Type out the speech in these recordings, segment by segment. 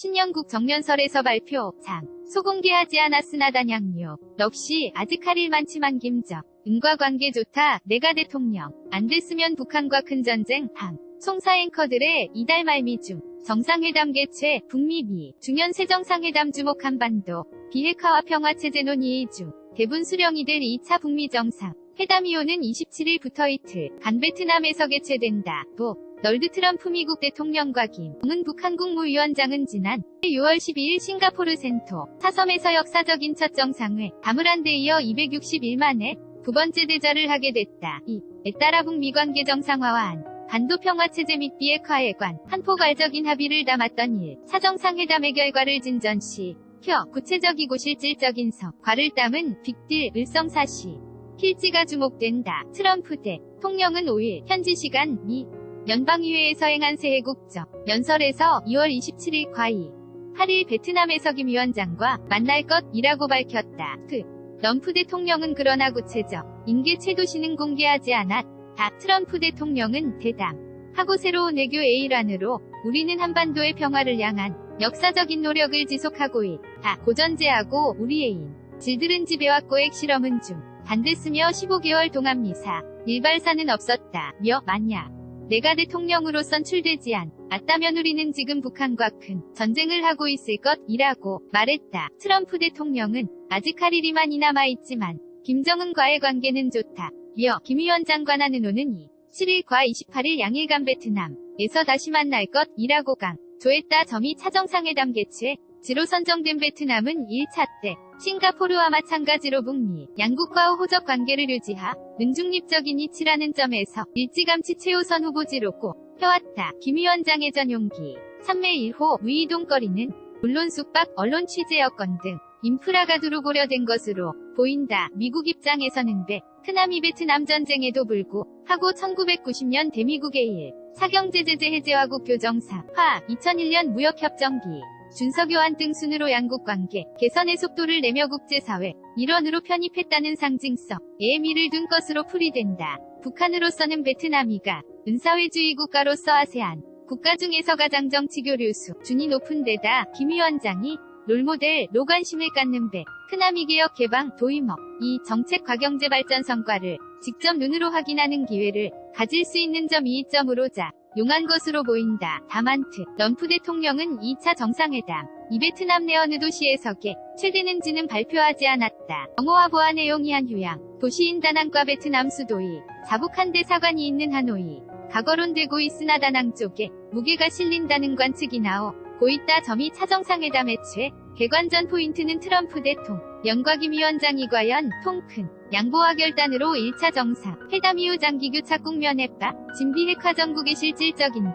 신년국 정면설에서 발표. 장. 소공개하지 않았으나 단양요. 넋이 아직 할 일 많지만 김정 은과 관계 좋다. 내가 대통령 안 됐으면 북한과 큰 전쟁. 방. 송사 앵커들의 이달 말 미중 정상회담 개최. 북미 미 중연 새정상회담 주목. 한반도 비핵화와 평화체제 논의 중 대분 수령이들 2차 북미 정상 회담이오는 27일부터 이틀 간 베트남에서 개최된다. 널드 트럼프 미국 대통령과 김정은 북한 국무위원장은 지난 6월 12일 싱가포르 센토 사섬에서 역사적인 첫 정상회 담을 한 데 이어 261 만에 두 번째 대절을 하게 됐다. 이에 따라 북미 관계 정상화와 한반도 평화체제 및 비핵화에 관한 포괄적인 합의를 담았던 1차 정상회담의 결과를 진전시켜 구체적이고 실질적인 성과를 담은 빅딜 을성사시 필지가 주목된다. 트럼프 대통령은 5일 현지 시간 미 연방의회에서 행한 새해 국정 연설에서 2월 27일 과이 8일 베트남에서 김 위원장과 만날 것이라고 밝혔다. 트럼프 대통령은 그러나 구체적 인계 채도시는 공개하지 않았다. 트럼프 대통령은 대담하고 새로운 외교의 일환으로 우리는 한반도의 평화를 향한 역사적인 노력을 지속하고 있다. 고전제하고 우리의 질들은 지배왔고 핵실험은 중 안 됐으며 15개월 동안 미사 일발사는 없었다며 만약 내가 대통령으로선 출되지 않았다면 우리는 지금 북한과 큰 전쟁을 하고 있을 것이라고 말했다. 트럼프 대통령은 아직 할 일이 많이 남아있지만 김정은과의 관계는 좋다며 김 위원장과 나는 오는 7일과 28일 양일 간 베트남에서 다시 만날 것이라고 강조했다. 점이 차정상회담 개최 지로 선정된 베트남은 1차 때 싱가포르와 마찬가지로 북미 양국과의 호적 관계를 유지하는 중립적인 이치라는 점에서 일찌감치 최우선 후보지로 꼽혀왔다. 김 위원장의 전용기 3매 1호 무이동거리는 물론 숙박, 언론 취재 여건 등 인프라가 두루 고려된 것으로 보인다. 미국 입장에서는 베트남이 베트남 전쟁에도 불구하고 1990년 대미국의 1차 경제제재 해제와 국교 정상화, 2001년 무역협정기 준서교환 등 순으로 양국 관계 개선의 속도를 내며 국제사회 일원으로 편입했다는 상징성에 의미를 둔 것으로 풀이된다. 북한으로서는 베트남이가 은사회주의 국가로서 아세안 국가 중에서 가장 정치 교류수 준이 높은 데다 김 위원장이 롤모델로 관심을 갖는 베트남이 개혁 개방 도입업 이 정책 과경제 발전 성과를 직접 눈으로 확인하는 기회를 가질 수 있는 점이 이점으로 용한 것으로 보인다. 다만 트럼프 대통령은 2차 정상회담 이 베트남 내 어느 도시에서 개최되는지는 발표하지 않았다. 정오와 보안 내용이 한 휴양 도시인 다낭과 베트남 수도이 자북한 대사관이 있는 하노이 가거론되고 있으나 다낭 쪽에 무게가 실린다는 관측이 나오고 있다. 점이 차정상회담 해체 개관전 포인트는 트럼프 대통령과 김 위원장이 과연 통큰 양보와 결단으로 1차 정상 회담 이후 장기 교착 국면에 빠진 비핵화 전국의 실질적인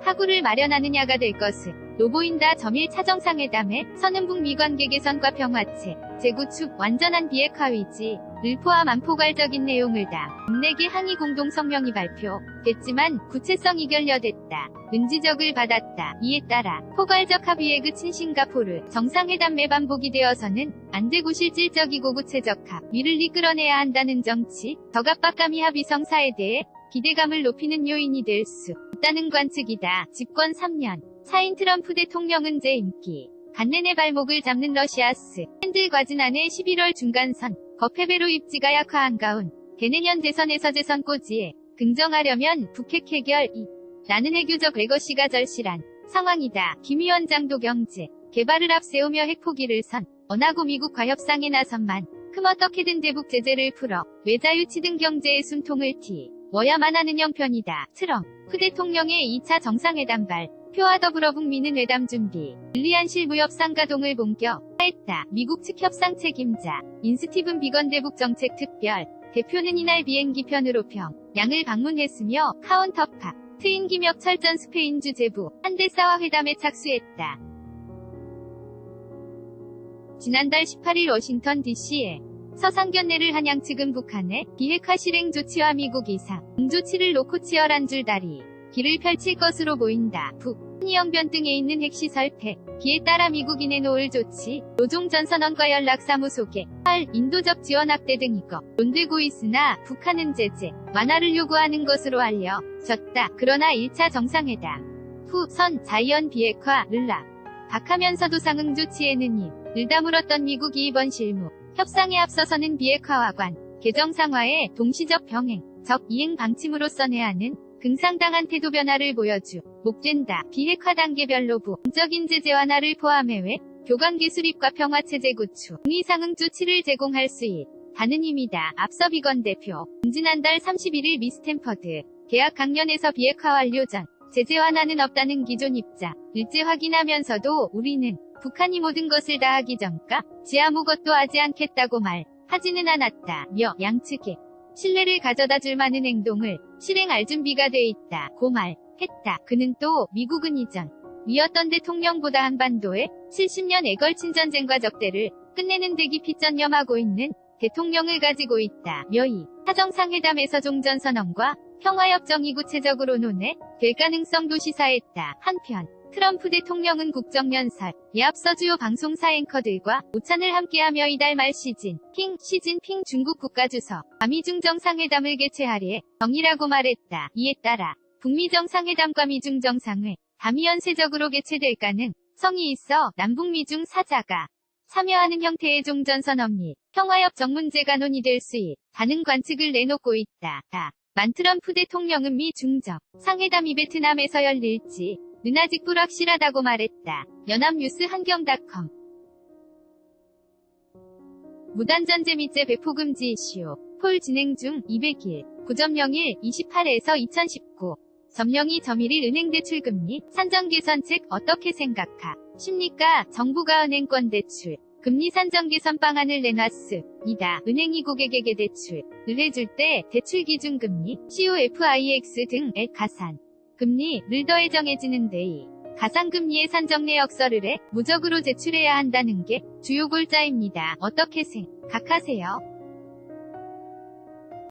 하구를 마련하느냐가 될 것으로 보인다. 점 1차 정상회담에 서는 북미 관계 개선과 평화체 재구축 완전한 비핵화 위지를 포함한 포괄적인 내용을 담내게 항의 공동성명이 발표됐지만 구체성이 결여됐다. 은지적을 받았다. 이에 따라 포괄적 합의에 그친 싱가포르 정상회담 매반복이 되어서는 안되고 실질적이고 구체적 합의를 이끌어내야 한다는 정치 덕압박감이 합의 성사에 대해 기대감을 높이는 요인이 될 수 있다는 관측이다. 집권 3년 차인 트럼프 대통령은 재임기 간내내 발목을 잡는 러시아스 팬들과 지난해 11월 중간선 거패배로 입지가 약화한 가운 대내년 대선에서 재선 꼬지에 긍정하려면 북핵 해결이 라는 외교적 레거시가 절실한 상황이다. 김 위원장도 경제 개발을 앞세우며 핵 포기를 선언하고 미국과 협상에 나선 만큼 어떻게든 대북 제재를 풀어 외자유치 등 경제의 숨통을 틔워야만 하는 형편이다. 트럼프 대통령의 2차 정상회담 발표와 더불어 북미는 회담 준비 불리한 실무협 상가동을 본격화했다. 미국 측 협상 책임자 스티븐 비건 대북 정책 특별 대표는 이날 비행기 편으로 평양을 방문했으며 카운터파 트인 김혁 철전 스페인 주재부 한대사와 회담에 착수했다. 지난달 18일 워싱턴 DC에 서상견례를 한 양 측은 북한의 비핵화 실행 조치와 미국 이상 조치를 놓고 치열한 줄다리 길을 펼칠 것으로 보인다. 북한이 영변 등에 있는 핵시설 폐기에 따라 미국이 내놓을 조치, 로종전선언과 연락사무소 개발, 인도적 지원 확대 등이 거론되고 있으나 북한은 제재 완화를 요구하는 것으로 알려졌다. 그러나 1차 정상회담 후 선 자이언 비핵화를 박하면서도 상응 조치에는 을 다물었던 미국이 이번 실무 협상에 앞서서는 비핵화와 관 개정 상화의 동시적 병행, 적 이행 방침으로서 내하는 긍상당한 태도 변화를 보여주 목된다. 비핵화 단계별로 부분적인 제재 완화를 포함해 외 교관계 수립과 평화체제 구축 등의 상응 조치를 제공할 수 있다는 의미다. 앞서 비건 대표 지난달 31일 미 스탠퍼드 계약 강연에서 비핵화 완료 전 제재 완화는 없다는 기존 입장 일제 확인하면서도 우리는 북한이 모든 것을 다 하기 전까지 아무것도 하지 않겠다고 말하지는 않았다며 양측에 신뢰를 가져다 줄 많은 행동을 실행할 준비가 돼 있다고 말했다. 그는 또 미국은 이전 위었던 대통령보다 한반도에 70년에 걸친 전쟁과 적대를 끝내는 데 깊이 전념하고 있는 대통령을 가지고 있다며 이 사정상회담에서 종전선언과 평화협정이 구체적으로 논의될 가능성도 시사했다. 한편 트럼프 대통령은 국정연설에 앞서 주요 방송사 앵커들과 오찬을 함께하며 이달 말 시진핑 중국 국가주석 미중 정상회담을 개최하려 정이라고 말했다. 이에 따라 북미 정상회담과 미중 정상회담이 연쇄적으로 개최될 가능성이 있어 남북미중 사자가 참여하는 형태의 종전선언 및 평화협정 문제가 논의될 수 있다는 관측을 내놓고 있다. 다만 트럼프 대통령은 미 중정 상회담이 베트남에서 열릴지 는 아직 불확실하다고 말했다. 연합뉴스 한경닷컴 무단전제 미제 배포 금지 이슈 폴 진행 중 200일 9.01 28에서 2019 점령이 점일일 은행 대출 금리 산정 개선책 어떻게 생각하십니까? 정부가 은행권 대출 금리 산정 개선 방안을 내놨습니다. 은행이 고객에게 대출을 해줄 때 대출 기준 금리, COFIX 등의 가산 금리를 더해 정해지는 데이 가상금리의 산정 내역서를 무적으로 제출해야 한다는 게 주요 골자입니다. 어떻게 생각하세요?